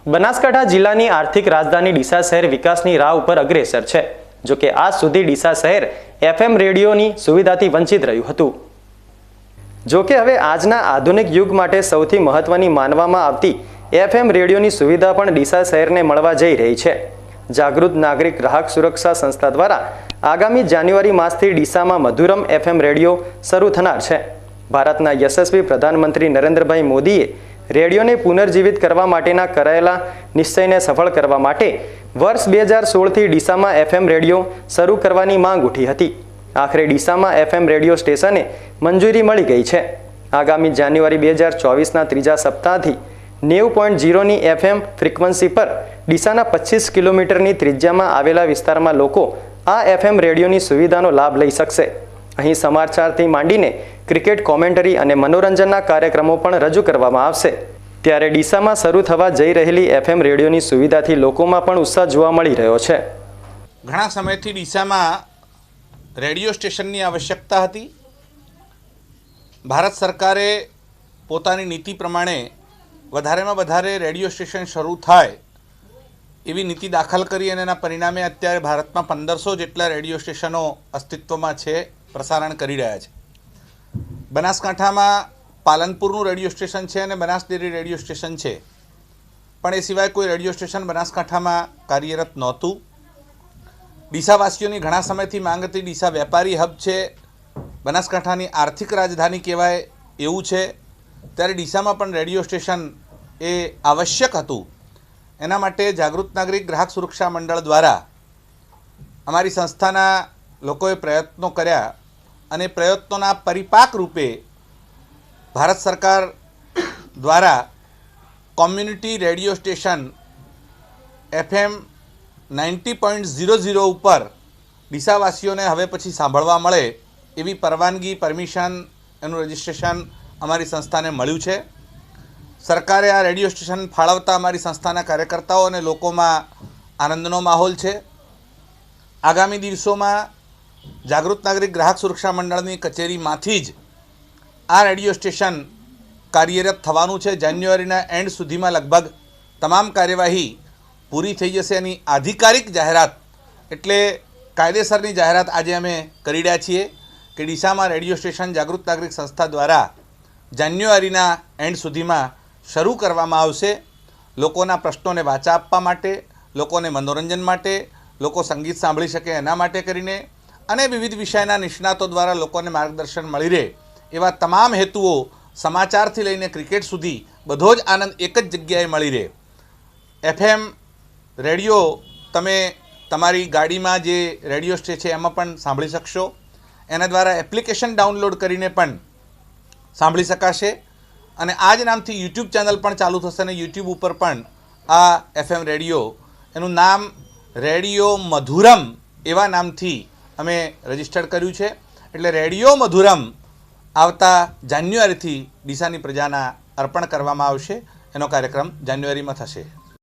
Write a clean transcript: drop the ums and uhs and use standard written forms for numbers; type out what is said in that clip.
બનાસકાંઠા જિલ્લાની આર્થિક રાજધાની ડીસા શહેર વિકાસની રાહ ઉપર અગ્રેસર છે. જો કે આજ સુધી ડીસા શહેર FM રેડિયોની સુવિધાથી વંચિત રહ્યું હતું. જો કે હવે આજના આધુનિક યુગ માટે સૌથી મહત્વની માનવામાં આવતી FM રેડિયોની સુવિધા પણ ડીસા શહેરને મળવા જઈ રહી છે. જાગૃત નાગરિક ગ્રાહક સુરક્ષા સંસ્થા દ્વારા આગામી જાન્યુઆરી માસથી ડીસામાં મધુરમ FM રેડિયો શરૂ થનાર છે. ભારતના યશસ્વી પ્રધાનમંત્રી નરેન્દ્રભાઈ મોદીએ રેડિયોને પુનર્જીવિત કરવા માટેના કરાયેલા નિશ્ચયને સફળ કરવા માટે વર્ષ 2016થી ડીસામાં FM રેડિયો શરૂ કરવાની માંગ ઉઠી હતી. આખરે ડીસામાં FM રેડિયો સ્ટેશને મંજૂરી મળી ગઈ છે. આગામી જાન્યુઆરી 2024ના ત્રીજા સપ્તાહથી 90.0ની FM ફ્રીક્વન્સી પર ડીસાના 25 કિલોમીટરની ત્રિજ્યામાં આવેલા વિસ્તારમાં લોકો આ FM રેડિયોની સુવિધાનો લાભ લઈ શકશે. અહીં સમાચારથી માંડીને ક્રિકેટ કોમેન્ટરી અને મનોરંજનના કાર્યક્રમો પણ રજૂ કરવામાં આવશે. ત્યારે ડીસામાં શરૂ થવા જઈ રહેલી FM રેડિયોની સુવિધાથી લોકોમાં પણ ઉત્સાહ જોવા મળી રહ્યો છે. ઘણા સમયથી ડીસામાં રેડિયો સ્ટેશનની આવશ્યકતા હતી. ભારત સરકારે પોતાની નીતિ પ્રમાણે વધારેમાં વધારે રેડિયો સ્ટેશન શરૂ થાય એવી નીતિ દાખલ કરી અને એના પરિણામે અત્યારે ભારતમાં 1500 જેટલા રેડિયો સ્ટેશનો અસ્તિત્વમાં છે, પ્રસારણ કરી રહ્યા છે. બનાસકાંઠામાં પાલનપુરનું રેડિયો સ્ટેશન છે અને બનાસડેરી રેડિયો સ્ટેશન છે, પણ એ સિવાય કોઈ રેડિયો સ્ટેશન બનાસકાંઠામાં કાર્યરત નહોતું. ડીસાવાસીઓની ઘણા સમયથી માંગ હતી. ડીસા વેપારી હબ છે, બનાસકાંઠાની આર્થિક રાજધાની કહેવાય એવું છે, ત્યારે ડીસામાં પણ રેડિયો સ્ટેશન એ આવશ્યક હતું. એના માટે જાગૃત નાગરિક ગ્રાહક સુરક્ષા મંડળ દ્વારા અમારી સંસ્થાના લોકોએ પ્રયત્નો કર્યા અને પ્રયત્નોના પરિપાક રૂપે ભારત સરકાર દ્વારા કોમ્યુનિટી રેડિયો સ્ટેશન FM 90.00 ઉપર ડીસાવાસીઓને હવે પછી સાંભળવા મળે એવી પરવાનગી, પરમિશન, એનું રજિસ્ટ્રેશન અમારી સંસ્થાને મળ્યું છે. સરકારે આ રેડિયો સ્ટેશન ફાળવતા અમારી સંસ્થાના કાર્યકર્તાઓ અને લોકોમાં આનંદનો માહોલ છે. આગામી દિવસોમાં જાગૃત નાગરિક ગ્રાહક સુરક્ષા મંડળની કચેરીમાંથી જ આ રેડિયો સ્ટેશન કાર્યરત થવાનું છે. જાન્યુઆરીના એન્ડ સુધીમાં લગભગ તમામ કાર્યવાહી પૂરી થઈ જશે. એની આધિકારિક જાહેરાત એટલે કાયદેસરની જાહેરાત આજે અમે કરી રહ્યા છીએ કે ડીસામાં રેડિયો સ્ટેશન જાગૃત નાગરિક સંસ્થા દ્વારા જાન્યુઆરીના એન્ડ સુધીમાં શરૂ કરવામાં આવશે. લોકોના પ્રશ્નોને વાચા આપવા માટે, લોકોને મનોરંજન માટે, લોકો સંગીત સાંભળી શકે એના માટે કરીને અને વિવિધ વિષયના નિષ્ણાતો દ્વારા લોકોને માર્ગદર્શન મળી રહે એવા તમામ હેતુઓ, સમાચારથી લઈને ક્રિકેટ સુધી બધો જ આનંદ એક જ જગ્યાએ મળી રહે. FM રેડિયો તમે તમારી ગાડીમાં જે રેડિયો સ્ટેશન છે એમાં પણ સાંભળી શકશો. એના દ્વારા એપ્લિકેશન ડાઉનલોડ કરીને પણ સાંભળી શકાશે અને આ જ નામથી યુટ્યુબ ચેનલ પણ ચાલુ થશે અને યુટ્યુબ ઉપર પણ આ FM રેડિયો, એનું નામ રેડિયો મધુરમ એવા નામથી અમે રજિસ્ટર્ડ કર્યું છે. એટલે રેડિયો મધુરમ આવતા જાન્યુઆરીથી ડીસાની પ્રજાના અર્પણ કરવામાં આવશે. એનો કાર્યક્રમ જાન્યુઆરીમાં થશે.